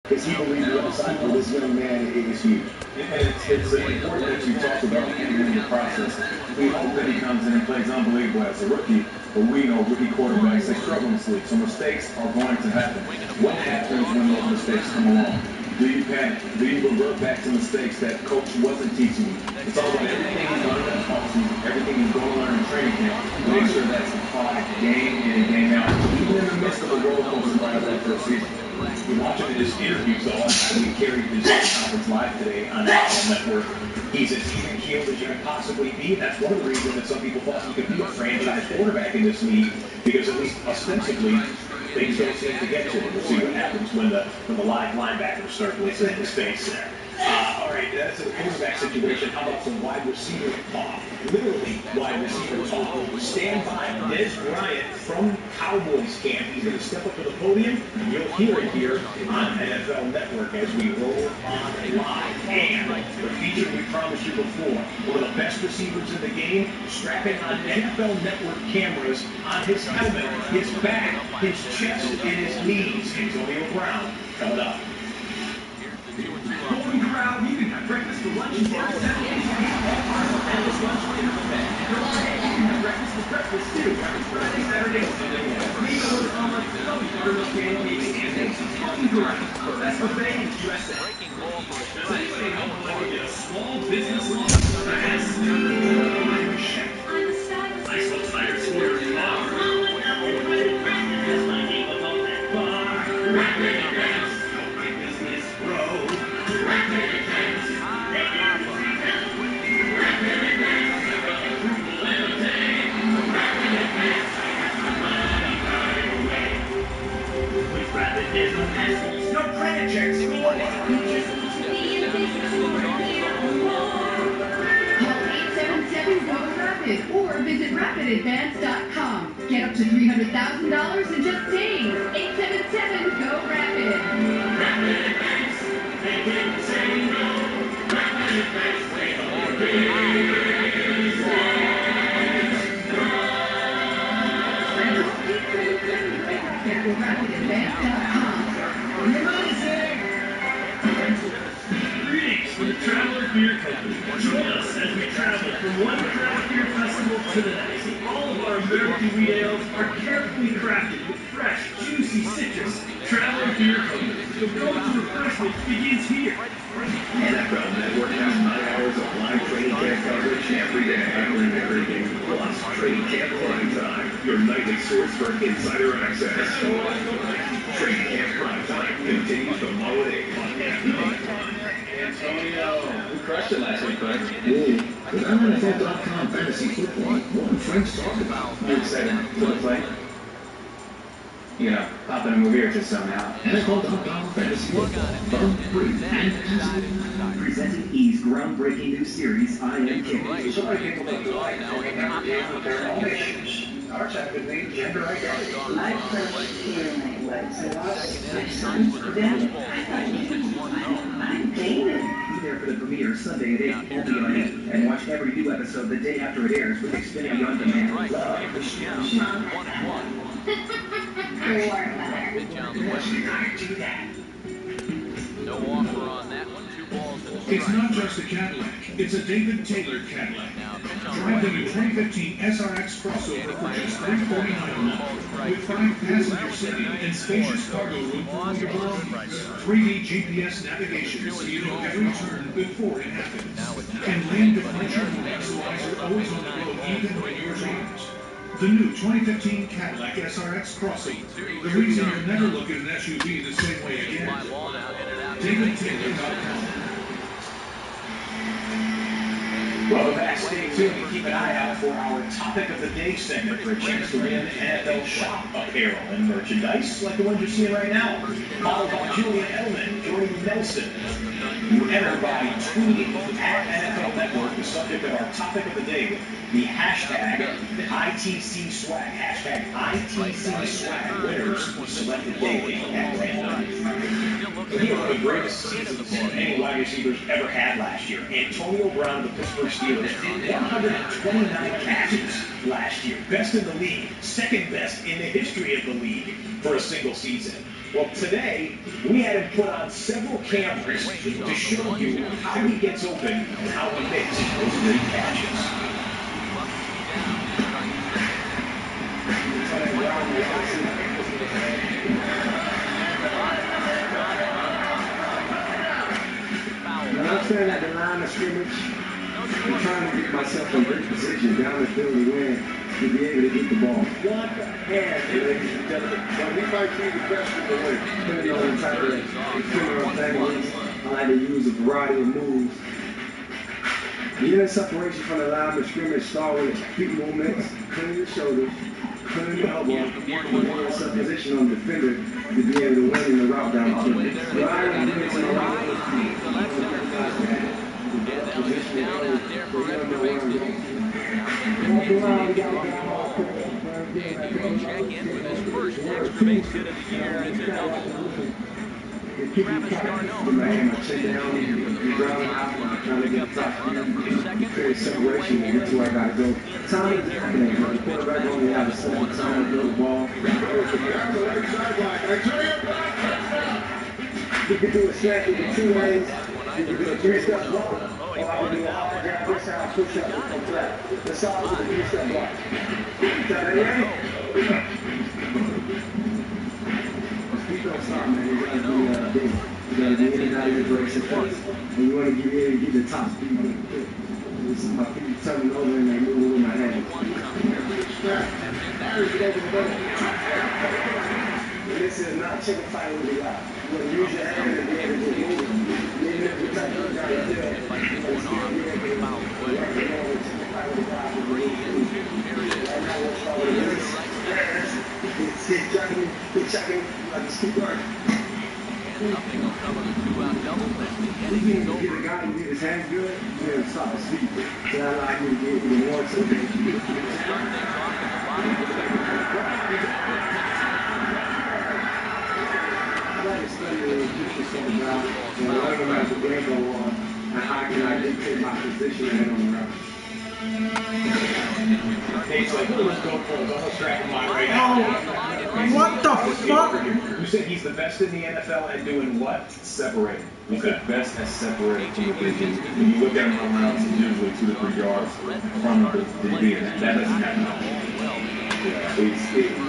Because he believes the upside for this young man is huge. And it's important that you talk about handling the process. We hope that he comes in and plays unbelievable as a rookie, but we know rookie quarterbacks, they struggle in this league, so mistakes are going to happen. What happens when those mistakes come along? Do you panic? Do you revert back to mistakes that coach wasn't teaching you? It's all about everything he's learned in offseason, everything he's going to learn in training camp. Make sure that's applied game in and game out, even in the midst of a roller coaster ride of that first season. We're watching this interview, so we carried this conference live today on the MLOB Network. He's as even keeled as you can possibly be. That's one of the reasons that some people thought he could be a franchise quarterback in this league, because at least ostensibly, things don't seem to get to him. We'll see what happens when the live linebackers start listening to his face there. All right, that's a quarterback situation. How about some wide receiver talk? Literally wide receiver talk. Stand by. Des Bryant from Cowboys camp. He's going to step up to the podium. You'll hear it here on NFL Network as we roll on live. And the feature we promised you before, one of the best receivers in the game, strapping on NFL Network cameras on his helmet, his back, his chest, and his knees. Antonio Brown coming up. Golden Corral, you can have breakfast for lunch and dinner, 7 days a week. All parts of endless lunch dinner for men. And you can have breakfast for breakfast too. Every Friday, Saturday, Sunday. Maybe order omelets, Chloe's buttermilk pancakes, and Macy's Golden Corral. Best buffet in the USA. Does anybody know how to get a small business loan? Yes. I'm a chef. I sell tires for your car. That's my name above that bar. Rapid events. Help my business grow. Rapid events. Rapid events. Approval and obtain. Rapid events. Money right away. With Rapid Business, no credit checks. Call 877-GO-RAPID or visit rapidadvance.com. Get up to $300,000 in just days. 877-GO-RAPID. Rapid Advance. They didn't say no. Rapid Advance. They don't rapidadvance.com. Greetings from the Traveler Beer Company. Join us as we travel from one craft beer festival to the next. All of our American wheat ales are carefully crafted with fresh, juicy citrus. Traveler Beer Company. The road to refreshment begins here. NFL Network has 9 hours of live training camp coverage every day. Covering every game. Plus, training camp prime time. Your nightly source for insider access. Training camp prime time continues tomorrow day on FBA. Antonio, who crushed it last week, bud? Me. But I'm NFL.com fantasy football. One French talk about. You excited for the play? You know, pop in a movie or just somehow. NFL.com fantasy football. Fun, free, and presenting E's groundbreaking new series, I Am King. So many people don't like knowing every game with their own issues. Ours have to be gender identity. I first hear my legs lost my son today. I thought I'm dating. Be there for the premiere Sunday at 8 only on 8, and watch every new episode the day after it airs with Xfinity On Demand. Love the show. What's the guy do that? No offer on that one. 2 balls in a It's not just a Cadillac, it's a David Taylor Cadillac. Drive the new 2015 SRX crossover for just $349 a month, with 5 passenger seating and spacious cargo room for all your belongings. 3D GPS navigation so you know every turn before it happens. And lane departure warning so eyes are always on the road even when you're driving. The new 2015 Cadillac SRX crossover. The reason you'll never look at an SUV the same way again. DavidTaylor.com. Welcome back. Stay tuned and keep an eye out for our Topic of the Day segment for a chance to win NFL shop apparel and merchandise like the ones you're seeing right now. Followed by Julian Edelman joining Nelson. You enter by tweeting at NFL Network the subject of our Topic of the Day with the hashtag ITC swag. Hashtag ITC swag. Winners selected daily at random. He had one of the greatest seasons any wide receivers ever had last year. Antonio Brown of the Pittsburgh Steelers, 129 catches last year. Best in the league. Second best in the history of the league for a single season. Well, today, we had him put on several cameras to show you how he gets open and how he makes those great catches. When I'm standing at the line of scrimmage, I'm trying to get myself in good position down the field to win, to be able to get the ball. One hand, ladies and gentlemen. Well, he might be the best in the league. Depending on the type of criminal thing is, I like to use a variety of moves. Getting separation from the line of scrimmage start with feet movements, clean your shoulders, clean your elbow, and put yourself position on the defender to be able to win in the route down the field. So I don't do this in a lot of those things. Andy will check in with his first extra base hit of the year. It's a double. Travis Darno. Create separation and get to where I gotta go. Time is everything. The quarterback only has a certain time to throw the ball. You can do a snap in 2 ways. You can do a 3-step block, or I can do a hard grab, push out, push up, and flat. The size of the 3-step block. Is that ready? Speed don't stop, man. You gotta be big. You gotta be in and out of your breaks and cuts. And you wanna get in and get the top speed. This is my feet turning over and they move with my hands. This is not chicken fight with the guy. You want to use your hand and be able to move. Even if you're touching the guy, you're He's checking, just keep working. Nothing will cover the two-out double. The inning is over. Get a guy who get his hands good, you have to stop his feet. So that allows you to get even more to the game. I like to study the logistics of the route and whatever as the game go on, and how can I dictate my position and on the route. Nate's like, let's go for it. Almost dragging mine right now. What the fuck? You said he's the best in the NFL at doing what? Separating. He's the best at separating from the DB. When you look at him on routes, he's usually 2 to 3 yards from the DB, and that doesn't happen. Yeah,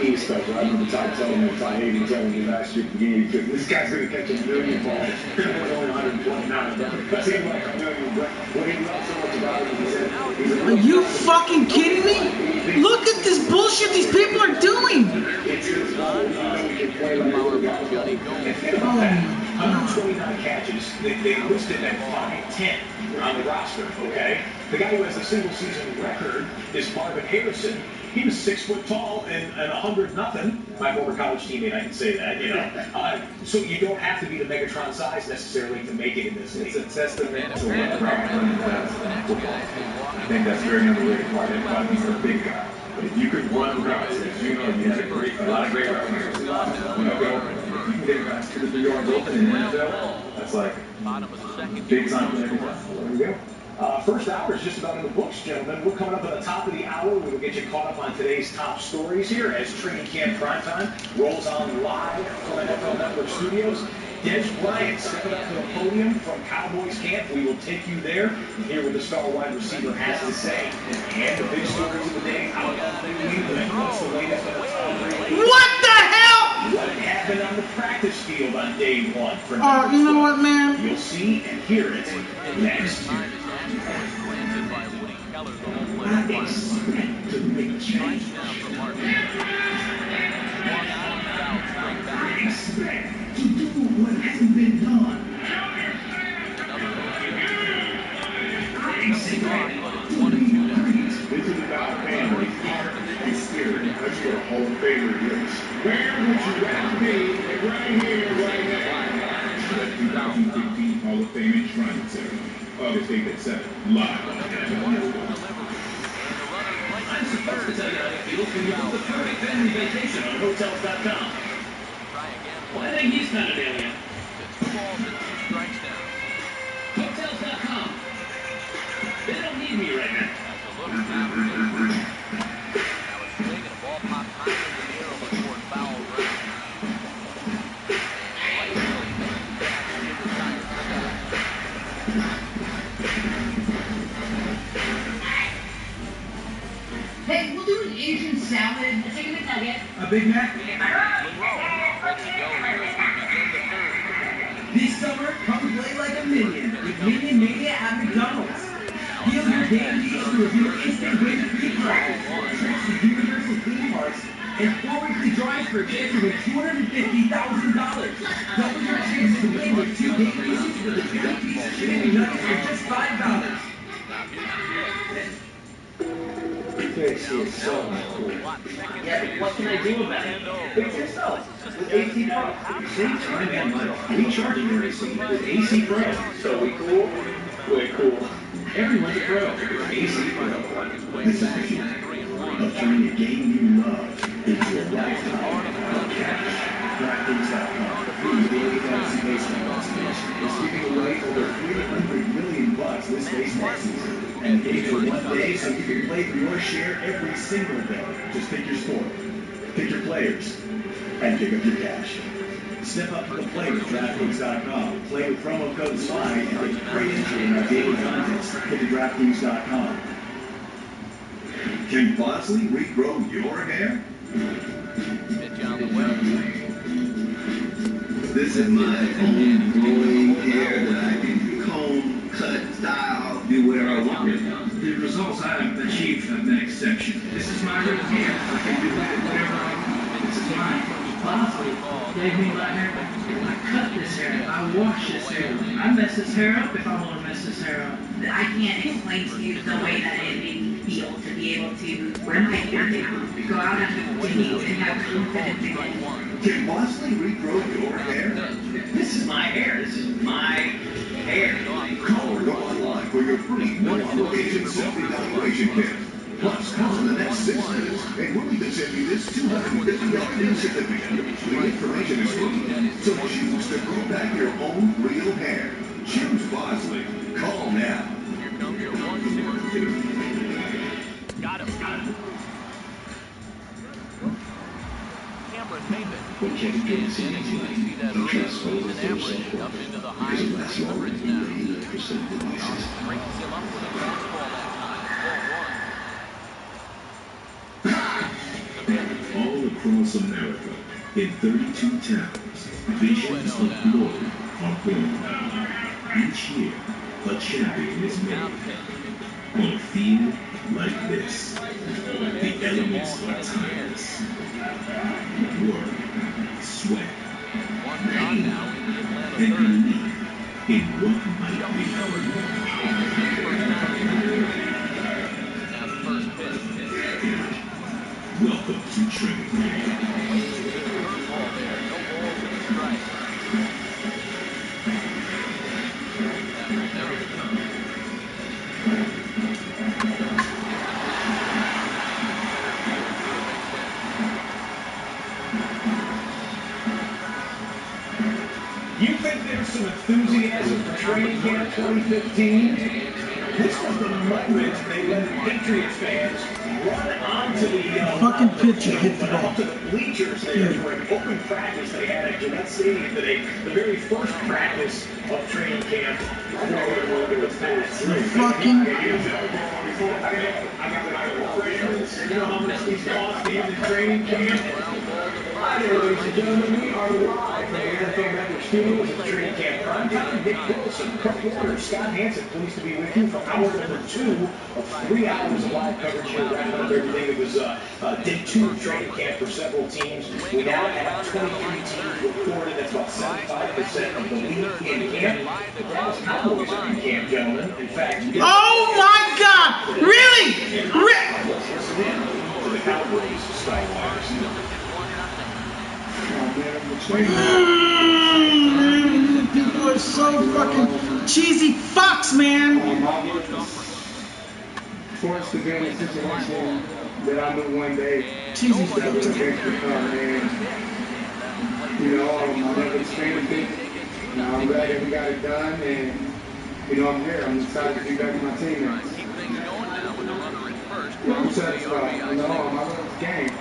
he's special. I remember Ty telling me, Ty Hayden telling me last year at the beginning, this guy's going to catch 1 million balls. He's only 129. That seems like 1 million, but what he loves so much about him is that he's Are you fucking kidding me? Look at this bullshit these people are doing. It's his ball. You know he can play like a guy. And think about that. 129 catches. They listed at 5'10" on the roster, okay? The guy who has the single season record is Marvin Harrison. He was 6 foot tall and 100-0. My former college teammate, I can say that, you know. So you don't have to be the Megatron size necessarily to make it in this league. It's a testament to what route running does in football. I think that's very underrated part. Everybody's a big guy. But if you could run routes, as you know, you have a lot of great route runners. You can get guys 2 to 3 yards open in the NFL. That's like big time for everybody. There we go. First hour is just about in the books, gentlemen. We're coming up at the top of the hour. We will get you caught up on today's top stories here as Training Camp Primetime rolls on live from NFL Network Studios. Des Bryant stepping up to the podium from Cowboys camp. We will take you there and hear what the star wide receiver has to say. And the big stories of the day out of New England. What's the latest on the Tom Brady? What the hell? What happened on the practice field on day 1 for Oh, you know what, man? You'll see and hear it next. Planted by Woody Keller, the home plate. I expect to make change. I expect to do what hasn't been done. I expect to be great. This is about family, heart, and spirit. Let's go Hall of Famer race. Where would you rather be? Right here, right now. The 2015 Hall of Fame enshrinement ceremony. August 8th at 7, live on NFL. I'm supposed to tell you how it feels when you book the perfect family vacation on Hotels.com. Well, I think he's kind of alien. Hotels.com. They don't need me right now. salad, a chicken McNugget. A Big Mac? This summer, come play like a minion with Minion Mania at McDonald's. Feel your game deals to reveal instant win-free prizes, trips to universal theme parks, and 4 weekly drawings for a chance to win $250,000. Double your chance to win with 2 game pieces for the 20-piece chicken nuggets for just $5. This is so cool. Yeah, but what can I do about it? Fix yourself with AC Pro. Save time and money recharging your AC with AC Pro. So we cool? We're cool. Everyone's a pro with AC Pro. This is the future of turning a game you love into a lifetime of cash. DraftKings.com, the daily fantasy baseball destination, is giving away over $300 million this baseball season. And games for 1 day so you can play for your share every single day. Just pick your sport, pick your players, and pick up your cash. Step up to the plate with DraftKings.com. Play with promo code SLIDE and get great entry in our daily contest. Head to DraftKings.com. Can Bosley regrow your hair? This is my own growing hair that I can comb, cut, style, do whatever I want with. The results I have achieved have been exceptional. This is my real hair. I can do whatever I want. This is mine. Bosley gave me my hair. I cut this hair. I wash this hair. I mess this hair up if I want to mess this hair up. I can't explain to you the way that it made me feel to be able to wear my hair down, go out on the field and have confidence in it. Can Bosley regrow your hair? This is my hair. This is my hair. Call or go online for your free no-obligation self-evaluation kit. Plus, call in the next 6 minutes, and we'll even send you this $250 new certificate. The information is free, so choose to grow back your own real hair. Choose Bosley. Call now. Here comes your 1-2. Got him. Cameron Maven. What Kevin Gates said is See that he early trusts all season of their average support up into the high because it lasts longer 300s than now. 99% of devices. Brings him up with a fastball that time. All across America, in 32 towns, visions of glory are born. Each year, a champion is made. On a field like this, the elements are timeless. Work, sweat, pain, and belief in what might be. Welcome to training camp. You think there's some enthusiasm for training camp 2015? This was the moment they let Patriots fans run onto the Fucking pitcher hit the ball. onto the bleachers there during open practice they had at Gillette Stadium today. The very first practice of training camp. Fucking. You know how much these cost in training camp? Hi there, ladies and gentlemen. We are live from the NFL Network Studios at training camp prime time. Nick Wilson, Kirk Warner, Scott Hansen, pleased to be with you for hour number 2 of 3 hours of live coverage here, wrapping up everything that was day 2 of training camp for several teams. We now have 23 teams reported. That's about 75% of the league in camp. The Dallas Cowboys are in camp, gentlemen. In fact, Oh my God! Really? Listen in to the Cowboys Skywires. People are so fucking cheesy fucks, man. Forced to be in a situation that I knew one day Cheesy that was fucks. against the car, man. You know, I never experienced it. You know, I'm glad that we got it done, and you know, I'm here. I'm excited to be back with my teammates. I'm satisfied. You know, I love this game.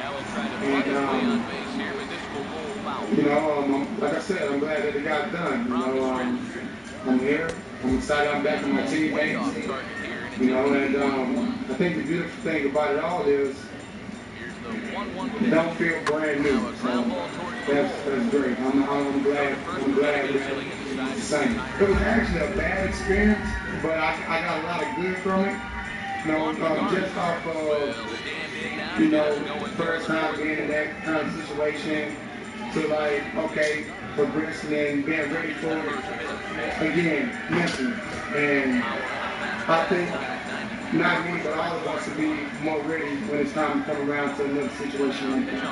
And, you know, like I said, I'm glad that it got done. You know, I'm here. I'm excited I'm back with my teammates. You know, and I think the beautiful thing about it all is don't feel brand new. So that's great. I'm glad that it's the same. It was actually a bad experience, but I got a lot of good from it. You know, just off of, you know, first time being in that kind of situation to like, okay, progressing and being ready for it again, mentally. And I think not me, but all of us will be more ready when it's time to come around to another situation like that.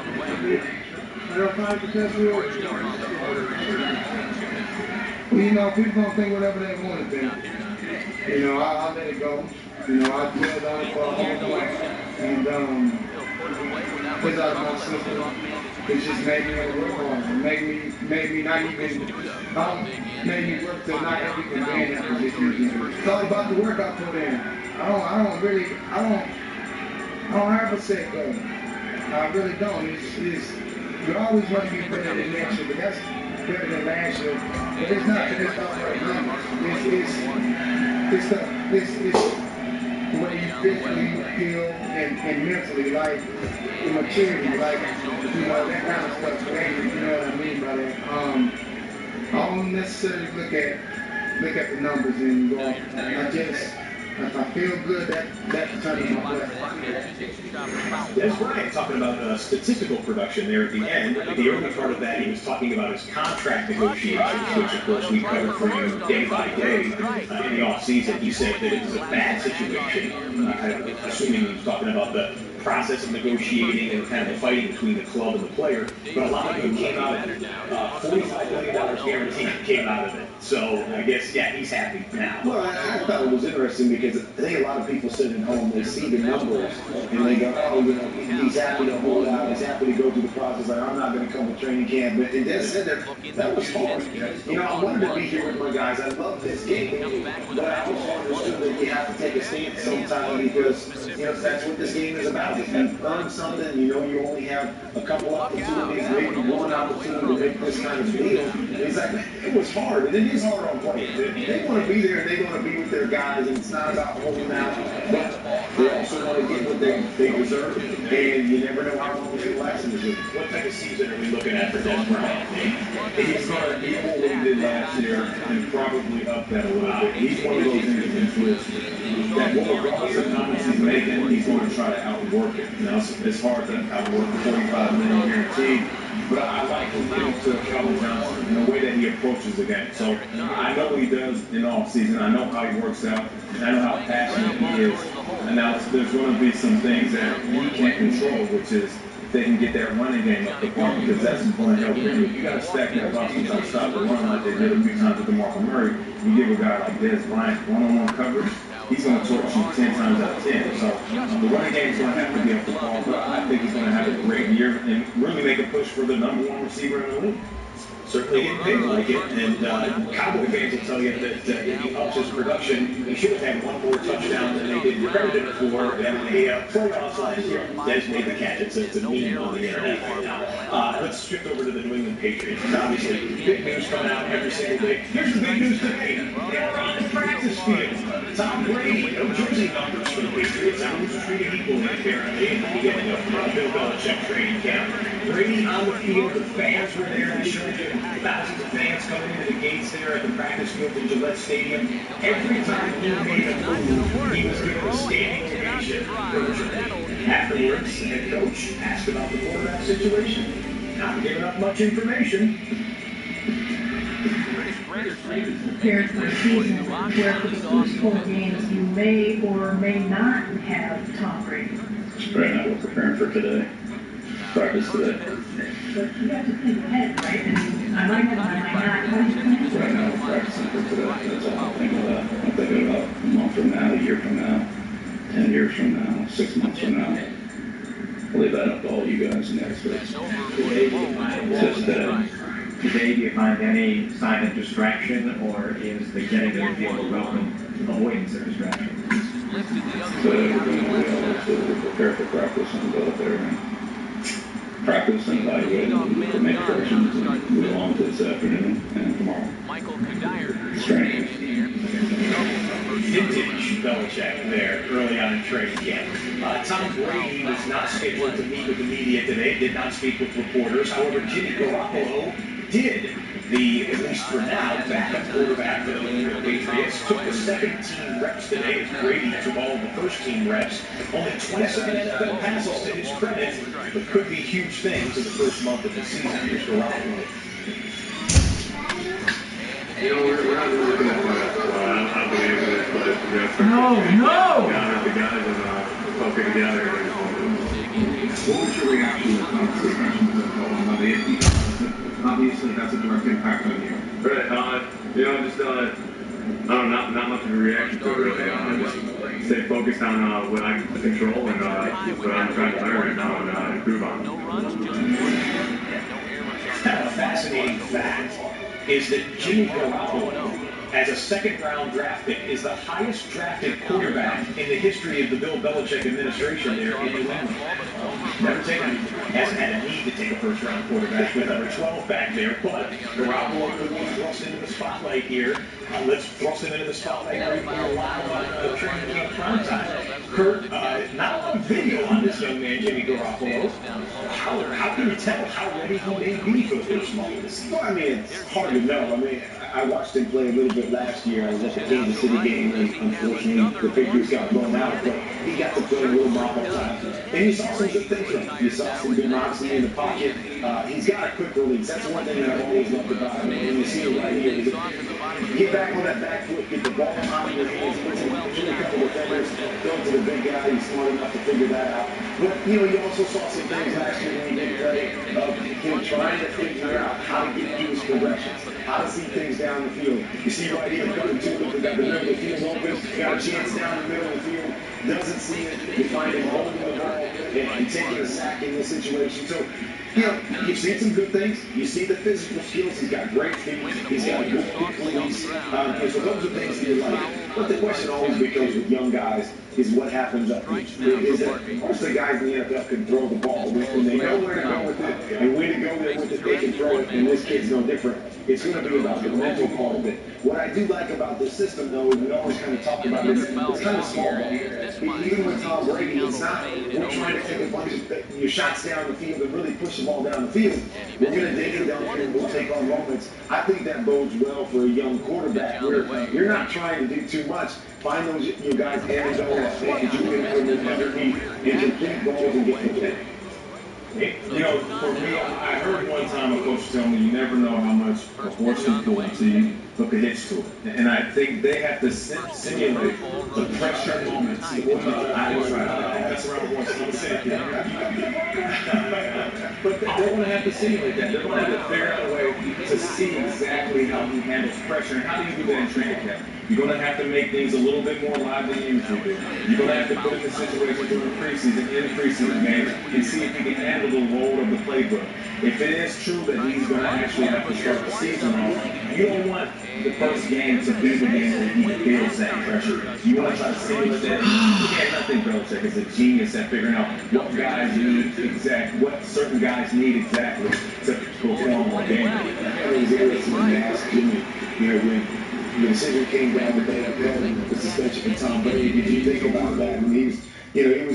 You know, people don't think whatever they want to think. You know, I'll let it go. You know, I dwelled on it for a whole month. And because I was my sister, it just made me want to work harder. Made me not even, made me work to not ever even be in that position. It's all about the work I put in. I don't ever say go. I really don't. You always want to be better than next year, but that's better than last year. But it's not just about right now. It's the way you physically feel and mentally, like the maturity, like, you know, that kind of stuff. You know what I mean by that. I don't necessarily look at the numbers and go, if I feel good, that determines my play. That's right. Talking about statistical production there at the end. The early part of that, he was talking about his contract negotiations, which of course we covered for you day by day in the offseason. He said that it was a bad situation. Assuming he was talking about the process of negotiating and kind of the fighting between the club and the player. But a lot of it came out of $45 million guarantee came out of it. So I guess, yeah, he's happy now. Well, I thought it was interesting because I think a lot of people sitting at home, they see the numbers and they go, oh, you know, he's happy to hold out, he's happy to go through the process, like, I'm not going to come to training camp. But and said that was hard. You know, I wanted to be here with my guys. I love this game. But I also understood that you have to take a stance sometimes because, you know, that's what this game is about. If you earn something, you know you only have a couple opportunities, maybe one opportunity to make this kind of deal. It's like, it was hard. And it is hard on players. They want to be there and they want to be with their guys, and it's not about holding out, but they also want to get what they deserve. And you never know how long it lasts in the game. What type of season are we looking at for Des Bryant? He's going to equal what he did last year and probably up that a little bit. He's one of those individuals that regardless of comments he's making, he's going to try to outwork it. You know, it's hard to outwork the $45 million guarantee. But I like him to Calvin Johnson in the way that he approaches the game. So I know what he does in off season. I know how he works out. And I know how passionate he is. And now there's going to be some things that he can't control, which is if they can get that running game up the park, because that's going to help you. If you got to stack that box and try to stop the run like they did a few times with DeMarco Murray, you give a guy like Des Bryant one-on-one coverage, he's going to torch you 10 times out of 10. So the running game is going to have to be up the ball, but I think he's going to have a great year and really make a push for the #1 receiver in the league. Certainly getting paid like it, and Cowboy fans will tell you that if he ups his production, he should have had one more touchdown than they did credit him for in the playoffs last year. Des made the catch. It's a meme on the internet right now. Let's shift over to the New England Patriots. Obviously, big news coming out every single day. Here's the big news today. They're on the practice field. Tom Brady, no jersey numbers for the Patriots. Who's treated equally, apparently, at the beginning of Bill Belichick training camp. Brady on the field. The fans were there. I showed you thousands of fans coming into the gates there at the practice field in Gillette Stadium. Every time he made a move, he was given a standing ovation. Afterwards, the head coach asked about the quarterback situation. Not giving up much information. Prepared for the season, where for the first 4 games you may or may not have Tom Brady. Right now we're preparing for today. Practice today. But you have to think ahead, right? I might have, I might not. How do you think? Right now we're practicing for today. That's all I'm thinking about. I'm thinking about a month from now, a year from now, 10 years from now, 6 months from now. I'll leave that up to all you guys and the experts. Just today, do you find any sign of distraction, or is the getting to the field a welcome avoidance of distraction? So we're prepare for practice and go out there and practice and evaluate and make corrections and move on to this afternoon and tomorrow. Strength. vintage Belichick there early on in training camp. Tom Brady was not scheduled to meet with the media today, did not speak with reporters. However, Jimmy Garoppolo did. The, at least for now, backup quarterback for the New England Patriots took the second-team reps today as Brady took all of the first-team reps. Only 27 NFL passes to his credit, but could be huge things in the first month of the season for Garoppolo. You know, we're not really looking at I don't believe in this, but No! The guys and poke it together. What was your reaction to the conversation on Monday? Obviously, that's a direct impact on you. Right. You know, just I don't know, not much of a reaction to it really. Just stay focused on what I can control and what I'm trying to learn right now and improve on. Now, a fascinating fact is that Jimmy Garoppolo, as a second-round draft pick, is the highest drafted quarterback in the history of the Bill Belichick administration there in New England. Never taken, hasn't had a need to take a first-round quarterback with number 12 back there, but Garoppolo could be thrust into the spotlight here. Let's thrust him into the spotlight right now live on training camp prime time. Kurt, not a lot of video on this young man, Jimmy Garoppolo. How can you tell how ready he may be for the first month of the season? Well, I mean, it's hard to know. I mean, I watched him play a little bit last year. I was at the Kansas City game, and unfortunately, the Patriots got blown out. But he got to play a little mop-up time. And you saw some good things from him. You saw some good moxie in the pocket. He's got a quick release. That's one thing that I've always loved about him. And you see it right here. Get back on that back foot, get the ball out of your hands, put in a couple of defenders, throw it to the big guy. He's smart enough to figure that out. But, you know, you also saw some things last year when he did play of him trying to figure out how to get through his progressions, how to see things down the field. You see right here, coming to it, got the middle of the field open, got a chance down the middle of the field, doesn't see it. You find him holding the ball and taking a sack in this situation. So, you know, you've seen some good things. You see the physical skills. He's got great feet. He's got a good quick release. So those are things that you like. But the question always becomes with young guys is what happens up here. Is that most of the guys in the NFL can throw the ball. When they know where to go with it and when to go there with it, they can throw it. And this kid's no different. It's going to be about the mental part of it. What I do like about this system, though, is we always kind of talk about it. It's kind of small ball. Even with Tom Brady, it's not we're trying to take a bunch of your shots down the field and really push the ball down the field. We're going to dig it down here and we'll take our moments. I think that bodes well for a young quarterback where you're not trying to do too much. Find those guys hand and go and you can put them underneath and complete balls and get the pick. You know, for me, I heard one time a coach tell me you never know how much a horse can pull until you hook a hitch to it. And I think they have to simulate the pressure moments. I was right. That's around the horse. But they're going to have to simulate that. They're going to have to figure out a way to see exactly how he handles pressure. And how do you do that in training camp? You're going to have to make things a little bit more live than you usually do. You're going to have to put in the situation during preseason, in preseason games, and see if he can handle the load of the playbook. If it is true that he's going to actually have to start the season off, you don't want the first game to be the game where he feels that pressure. You want to try to simulate that. And I think Belichick is a genius at figuring out what guys need what certain guys need exactly to perform on game day. It was interesting when they asked Jimmy, you know, when the decision came down with the suspension for Tom Brady, did you think about that? And he was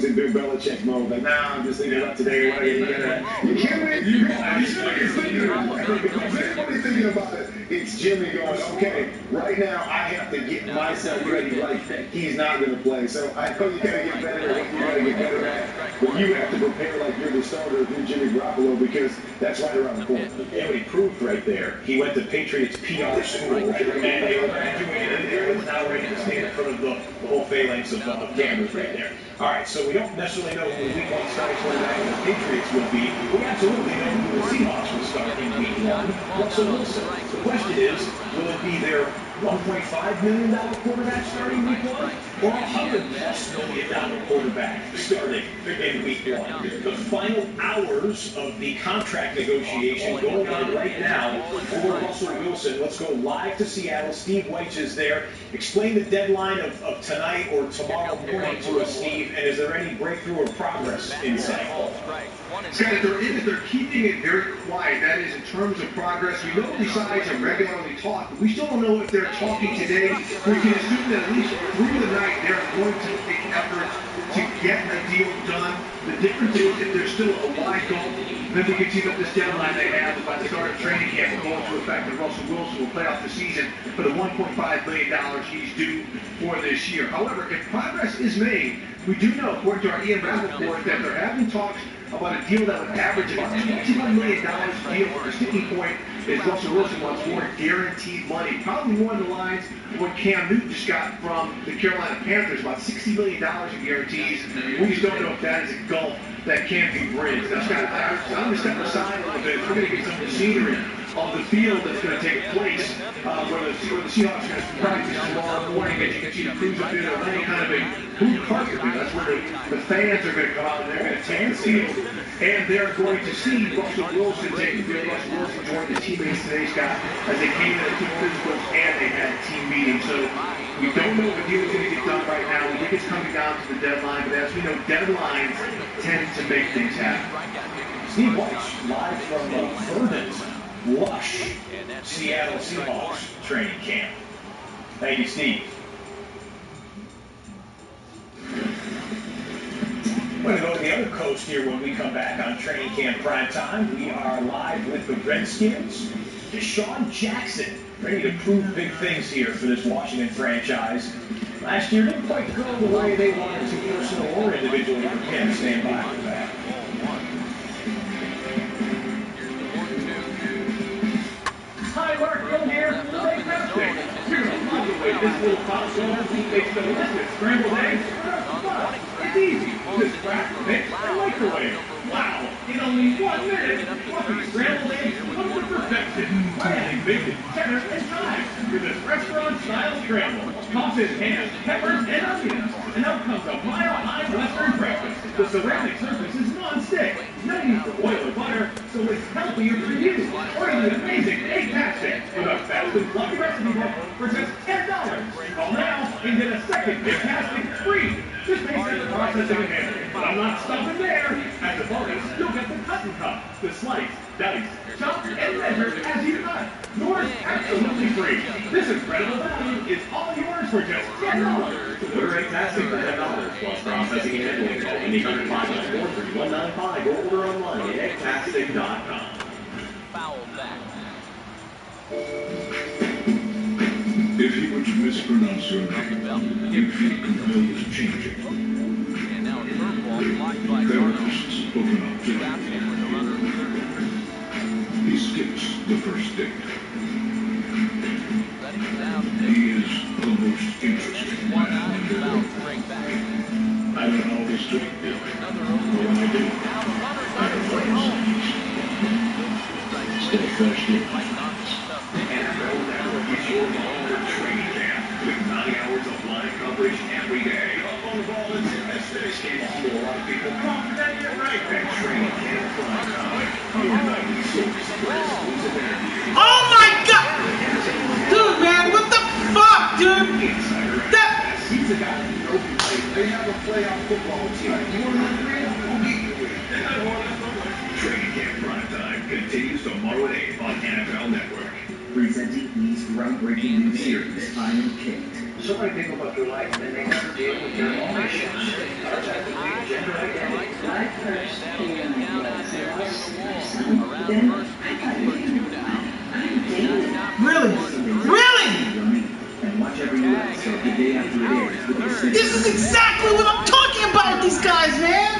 in Bill Belichick mode, like, nah, I'm just thinking about today. What are you kidding me? Everybody's thinking about it. It's Jimmy going, okay, right now I have to get myself ready like he's not going to play. So I know you got to get better at what you got to get better at, but you have to prepare like you're the starter if you're Jimmy Garoppolo because that's right around the corner. Yeah, what he proved right there, he went to Patriots PR school, and they graduated there and now ready to stand in front of the whole phalanx of cameras right there. All right, so we don't necessarily know who the week one starting quarterback of the Patriots will be. We absolutely know who the Seahawks will start in week one, Russell Wilson. The question is, will it be their $1.5 million quarterback starting week one or $100+ million quarterback starting in week one? The final hours of the contract negotiation going on right now for Russell Wilson. Let's go live to Seattle. Steve Weich is there. Explain the deadline of tonight or tomorrow morning to us, Steve, and is there any breakthrough or progress in sight? Scott, if there is, they're keeping it very quiet. That is, in terms of progress. We know these sides are regularly talked, but we still don't know if they're they're talking today, we can assume that at least through the night they're going to make efforts to get a deal done. The difference is if there's still a wide gulf, then we can see that this deadline they have by the start of training camp will go into effect, and Russell Wilson will play off the season for the $1.5 million he's due for this year. However, if progress is made, we do know, according to our Ian Rappaport, that they're having talks about a deal that would average about $21 million a deal. The sticking point is Russell Wilson wants more guaranteed money, probably more in the lines of what Cam Newton just got from the Carolina Panthers, about $60 million in guarantees. We just don't know if that is a gulf that can be bridged. Now, Scott, I'm going to step aside a little bit. We're going to get some of the scenery on the field that's going to take place, where the Seahawks are going to practice tomorrow morning. As you can see, the crews up there, they're laying kind of a boot carpet. That's where the fans are going to come out, and they're going to take the field, and they're going to see Russell Wilson take the field. Russell Wilson joined his teammates today, Scott, as they came in at two physicals, and they had a team meeting. So we don't know if the deal is going to get done right now. We think it's coming down to the deadline, but as we know, deadlines tend to make things happen. Steve Walsh, live from Verdant Lush, Seattle Seahawks training camp. Thank you, Steve. We're going to go to the other coast here when we come back on Training Camp Prime Time. We are live with the Redskins. Deshaun Jackson, ready to prove big things here for this Washington franchise. Last year didn't quite go the way they wanted to, personal or individually. Again, stand by for that. Hi, Mark Hill here. Fantastic. You're going to love the way this little popsicle makes the delicious scrambled eggs. It's easy. Just crack, mix, and microwave. Wow. In only 1 minute, fluffy scrambled eggs come to perfection by adding bacon, cheddar, and thyme to this restaurant-style scramble. Toss in ham, peppers, and onions. And out comes a mile-high Western breakfast. The ceramic surface is non-stick. No need for oil or butter, so it's healthier for you. Or an amazing egg-tastic with a fast and fluffy recipe book for just $10. Call now and get a second egg-tastic free. This may set the processing and handling, but I'm not stopping there. As a bonus, you'll get the cut and cup, the slice, dice, chop, and measure as you cut. Yours absolutely free. This incredible value is all yours for just $10. Order egg-tastic for $10 plus processing and handling. Call any 1-800-594-3195 or order online at eggtastic.com. Foul back. If you were to mispronounce your name, you'd feel compelled to change it. And now a curveball blocked by Therapists open up to him. He skips the first date. He is the most interesting man in the world. I don't always do it. But when I do, I have friends. Stay thirsty. NFL Network is your home for training camp with 9 hours of live coverage every day. On the ball is this game to a lot of people. Come on, get right at training camp Prime Time. Your nightly source for exclusive interviews. Oh my God! Dude, man, what the fuck, dude? He's a guy who knows the play. They have a playoff football team. You want to agree? We'll beat you with it. Training Camp Prime Time continues tomorrow at 8 on NFL Network. Presenting these groundbreaking new series, I Am Kate. So many people go through life and they never deal with their own issues. Ours have to be gender identity. I first came then I got Really? Really? And watch every new episode the day after it airs with the same. This is exactly what I'm talking about with these guys, man!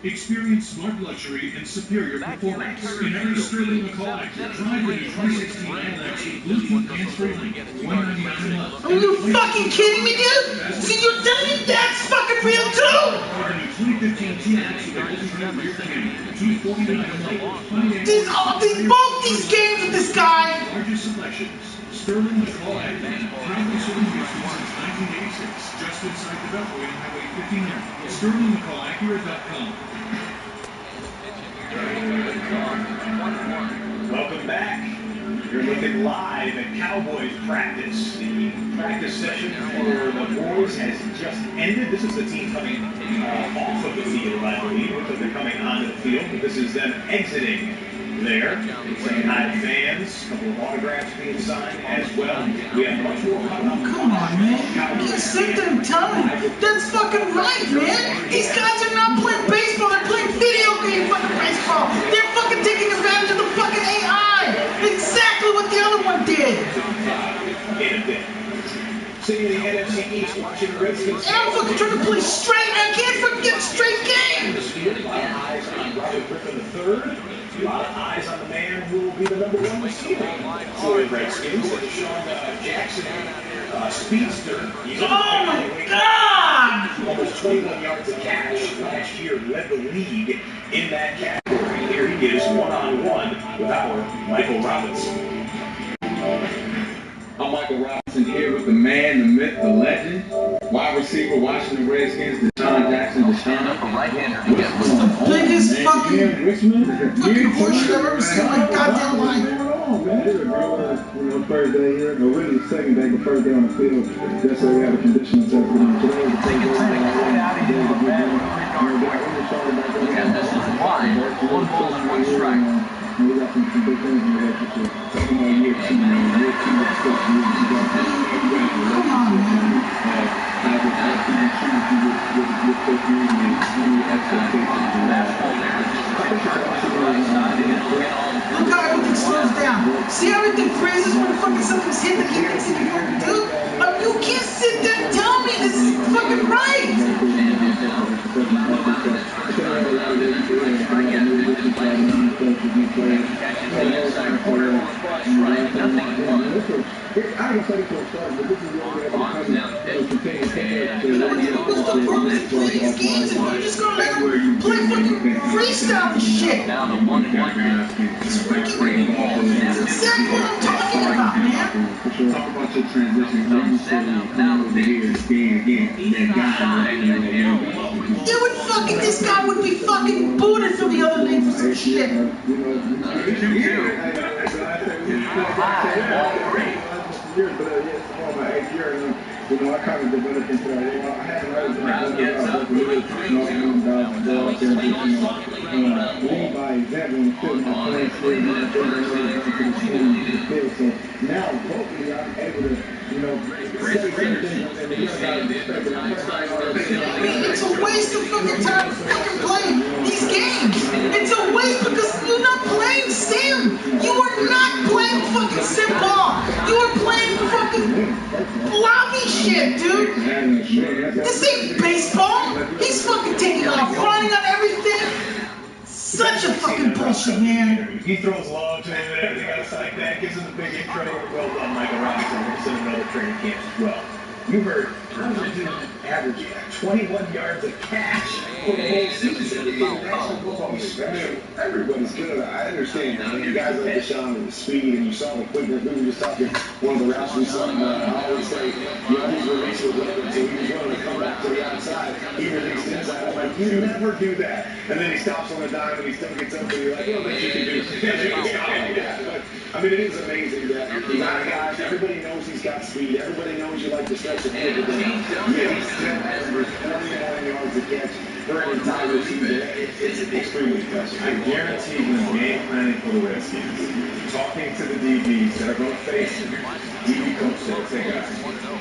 Experience smart luxury and superior performance in every Sterling McCall. Drive the new 2016 LX with Bluetooth hands-free link. $199 a month. Are you fucking kidding me, dude? See, you're telling me that's fucking real too? Or the new 2015 TX with a multi-room rear camera. $249 a month. Both these games with this guy. Largest selections. Sterling McCall Active. Proudly serving Houston since 1986. Just inside the Beltway on Highway 59. SterlingMcCallAcura.com. Welcome back. You're looking live at Cowboys practice. The practice session for the boys has just ended. This is the team coming off of the field, I believe, because they're coming onto the field. But this is them exiting there, saying hi to fans. A couple of autographs being signed as well. We have much more coming up. Come on, man. You can't sit there and tell me. That's fucking right, man. These guys are not playing baseball. They're playing video game fucking baseball. They're fucking taking advantage of the fucking AI. Exactly what the other one did. In a bit. Sitting in the NFC East, watching the Redskins. And I'm fucking trying to play straight. I can't fucking get straight games. A lot of eyes on Robert Griffin III. A lot of eyes on the man who will be the #1 receiver for the Redskins. That's Sean Jackson, speedster. He's oh my God! Almost 21 yards of catch last year. Led the league in that category. Here he is, one-on-one with our Michael Robinson. I'm Michael Robinson here with the man, the myth, the legend, wide receiver, Washington Redskins, Deshaun Jackson. Deshaun, It's the biggest fucking bullshit I've ever seen in my goddamn life. First day here, or really the second day, but first day on the field. That's why we had a conditioning test for them. Today was the first day. This is wide. One ball and one strike. We got some big things in the relationship. Talking about year 2, man. Year 2 of stuff. Come on, man. Look how everything slows down. See how everything freezes when fucking something's hit that you can see before you do? You can't sit there and tell me this is fucking right. What's the problem is play these games and you're just gonna let them play fucking freestyle and shit. That's exactly what I'm talking about, man. Talk about your transition. How you said They would fucking, this guy would be fucking booted from the other league for some shit. I kind of developed into that. I haven't always been lead by example and field my playing skills and so now hopefully I'm able to, say certain things and the young guys expect It's a waste of fucking time to fucking play these games. It's a waste because you're not playing sim. You are not playing fucking sim ball. You are playing fucking lobby shit, dude. This ain't baseball. He's fucking taking off, running on everything. Such a fucking bullshit, man. He throws long to him and everything else like that. Gives him a big intro. Well done, Michael Robinson. We're going to send him another training camp as well. You heard, how did you average 21 yards of catch for the whole season? Everybody's good. I understand. I mean, guys like Deshaun with the speed, and you saw the quickness. We were just talking one of the routes we saw. I always say, his release was open, so he was willing to come back to the outside. He released inside. I'm like, you never do that. And then he stops on the dime, and he still gets open. You're like, that you can do. But, I mean, it is amazing that he's got guys. Everybody knows he's got speed. Everybody knows you like to stretch the field. Yeah, he's still averaged 41 yards a catch for an entire season. It's extremely impressive. I guarantee when game planning for the Redskins, talking to the DBs that are going to face him, DB coach said, say guys,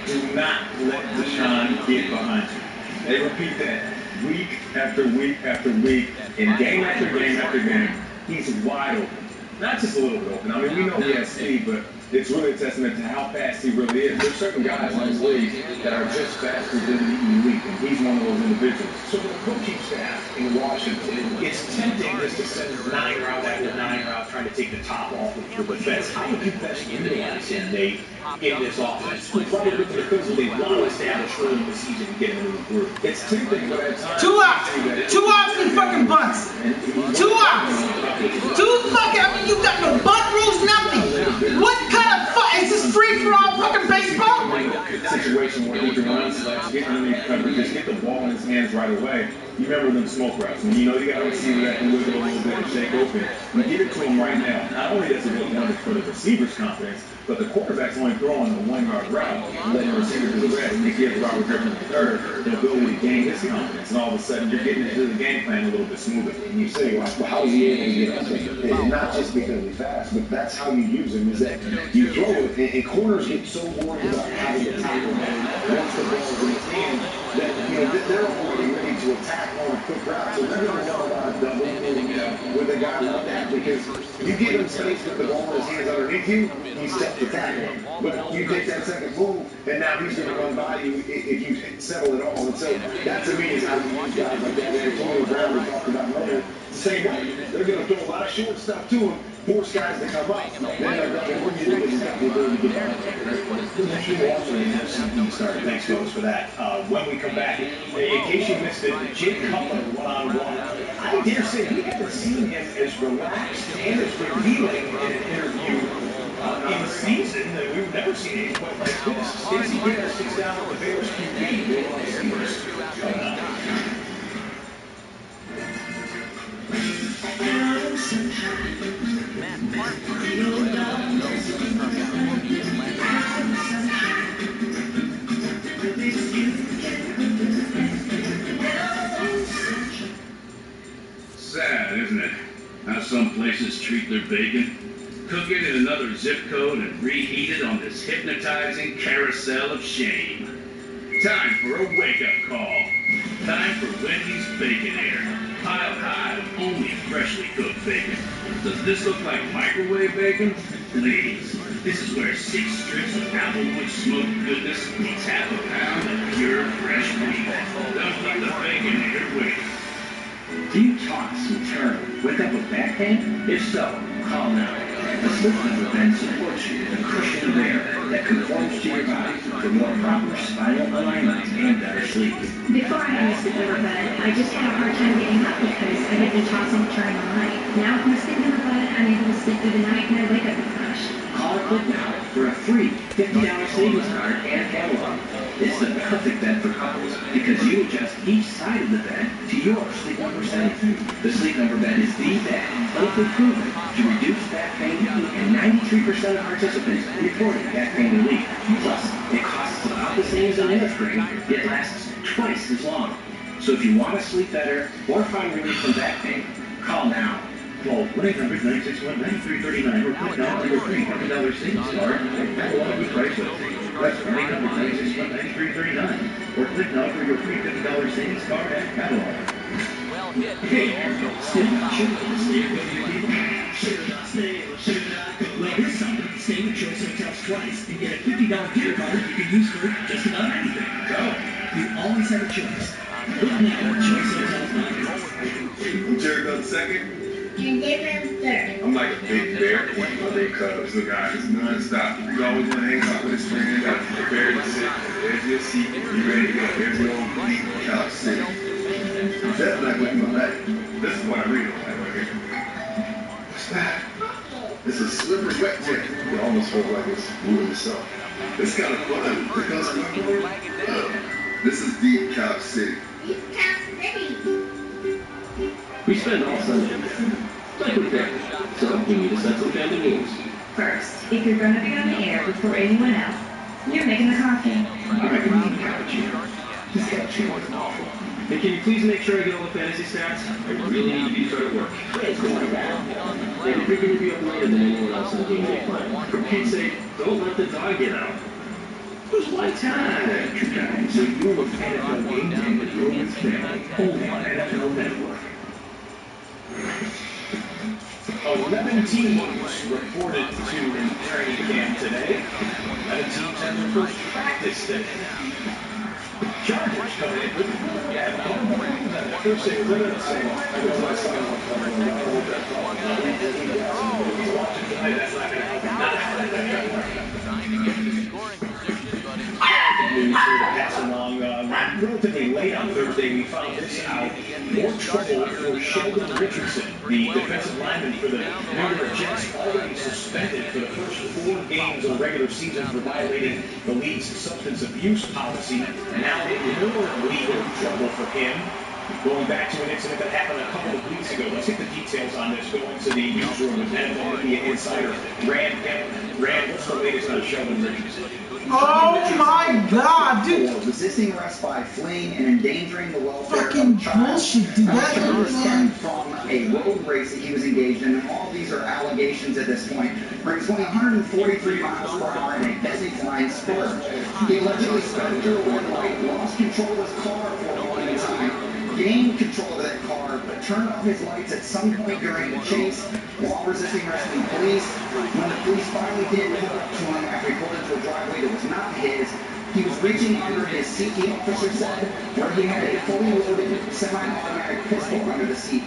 do not let Deshaun get behind you. They repeat that week after week after week, in game after game after game. He's wide open. Not just a little bit open. I mean, we know he has speed, but it's really a testament to how fast he really is. There's certain guys in this league that are just faster than the elite, and he's one of those individuals. So the coaching staff in Washington, it's tempting just to send 9 route after 9 route, trying to take the top off of the defense. How would you best utilize him, Nate, in this offense? Probably looking at things they want to establish early in the season and get him in the group. It's tempting, but at times... 2 outs! 2 outs and fucking bunts! 2 outs! 2 fucking, I mean, you got no bunt rules, nothing! What kind of fuck? Is this free for all fucking baseball? Situation where he can run slants, get underneath coverage, just get the ball in his hands right away. You remember them smoke routes. When you know you got a receiver that can wiggle a little bit and shake open, you give it to him right now. Not only does it work wonders for the receiver's confidence, but the quarterback's only throwing a 1-yard route, letting the receiver do the rest. And it gives Robert Griffin III the ability to gain his confidence. And all of a sudden, you're getting into the game plan a little bit smoother. And you say, well, how is he able to get up? And not just because he's fast, but that's how you use him, is that you throw it, and corners get so worried about having to tackle him once the ball is in his hand that, they're already ready to attack on a quick route. So they're going to run a lot of double with a guy like that, because you give him space with the ball in his hands underneath you, he's tough to tackle. But you take that second move, and now he's going to run by you if you settle it all. And so that, to me, is how you use guys like that. Antonio Brown, we talked about earlier, same way. They're going to throw a lot of short stuff to him, force guys to come up. Then what you do is you got the ability to get out. Thanks, fellas, for that. When we come back, in case you missed it, Jake Cutler one-on-one. I dare say we haven't seen him as relaxed and as revealing in an interview in the season. We've never seen him quite like this. Stacey Garrett sits down with the Bears QB. We'll want to see what's coming up. Sad, isn't it? How some places treat their bacon. Cook it in another zip code and reheat it on this hypnotizing carousel of shame. Time for a wake-up call. Time for Wendy's Bacon Air. Piled high with only freshly cooked bacon. Does this look like microwave bacon? Please. This is where 6 strips of applewood smoked goodness meets half a pound of pure fresh beef. Don't keep the bacon here waiting. Do you toss and turn, wake up with back pain? If so, call now. The Sleep Number bed supports you with a cushion of air that conforms to your body for more proper spinal alignment and better sleep. Before I had a sleep number bed, I just had a hard time getting up because I get to toss and turn all night. Now with my sleep number bed, I'm able to sleep through the night and I wake up refreshed. Call or click now for a free $50 savings card and catalog. This is a perfect bed for couples because you adjust each side of the bed to your Sleep Number setting. The Sleep Number bed is the bed clinically proven to reduce back pain, and 93% of participants reported back pain relief. Plus, it costs about the same as a mainspring, yet lasts twice as long. So if you want to sleep better or find relief from back pain, call now. Call 1-800-961-9339 or click now on your free $100 savings card and catalog with price list. That's 1-800-961-9339 or click now for your free $50 savings card and catalog. Hey, still not sure what to stay with you people? Should I stay or should I go? Well, this summer, stay with Choice Hotels twice and get a $50 gift card you can use for just about anything. Go! You always have a choice. Look now at choicehotels.com. Jared on second. And David third. I'm like a big bear when they Cubs. The guy is non-stop. He's always want to hang out with his friends. Prepare to sit. There's your seat. You ready to go. There's your own deep couch sitting. That's like with my back. This is what I really like right here. What's that? It's a slippery wet jet. It almost feels like it's moving itself. It's kind of fun because this is Deep Couch City. Deep Couch City. We spend all Sunday like with family, so we need to set some family rules. First, if you're going to be on the air before anyone else, you're making the coffee. I'm making the cappuccino. This cappuccino is awful. And can you please make sure I get all the fantasy stats? I really need to be fair at work. It's going down. And if you're going to be up later than anyone else in the game day plan, for Pete's sake, don't let the dog get out. There's one time. Two times. So you're with NFL Game Day with Roman's family, only on NFL Network. 11 teams reported to training camp today. 11 teams had their first practice today. Chargers coming in with first thing, I know my son he's watching tonight. That's not going to help him. Pass along, run relatively late on Thursday, we found this out. More trouble for Sheldon Richardson, the defensive lineman for the New York Jets, already suspended for the first 4 games of the regular season for violating the league's substance abuse policy. Now more legal trouble for him, going back to an incident that happened a couple of weeks ago. Let's get the details on this. Going to the newsroom with NFL Media Insider, Rand Kemp. Rand, what's the latest on Sheldon Richardson? Oh my God, dude! Resisting arrest by fleeing and endangering the welfare Fucking of a child. bullshit, dude. That charges man. stem from a road race that he was engaged in, and all these are allegations at this point. Where he's going 143 miles per hour in a busy flying spur. He allegedly sped through a red light, lost control of his car for a moment in time, gained control of that car, but turned off his lights at some point during the chase while resisting arrest from police. When the police finally did pull up to him after he pulled into a driveway that was not his, he was reaching under his seat, the officer said, where he had a fully loaded semi-automatic pistol under the seat.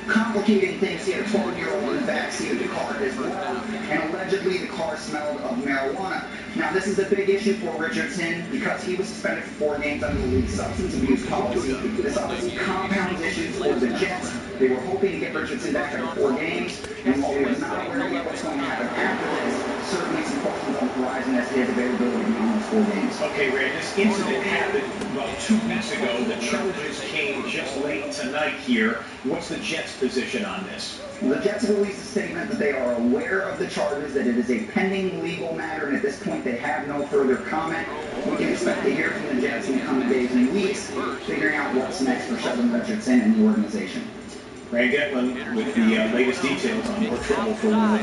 Complicating things, he had a 12-year-old in the back seat of the car as well, and allegedly the car smelled of marijuana. Now, this is a big issue for Richardson because he was suspended for 4 games under the league's substance abuse policy. This obviously compounds issues for the Jets. They were hoping to get Richardson back after 4 games, and while we are not aware yet what's going to happen after this, certainly some questions on the horizon as to his availability beyond those 4 games. Okay, Ray, this incident happened about 2 weeks ago. The charges came just late tonight here. What's the Jets' position on this? The Jets released a statement that they are aware of the charges, that it is a pending legal matter, and at this point they have no further comment. We can expect to hear from the Jets in the coming days and weeks, figuring out what's next for Sheldon Richardson and the organization. Ray Getlin with the latest details on more trouble for one of the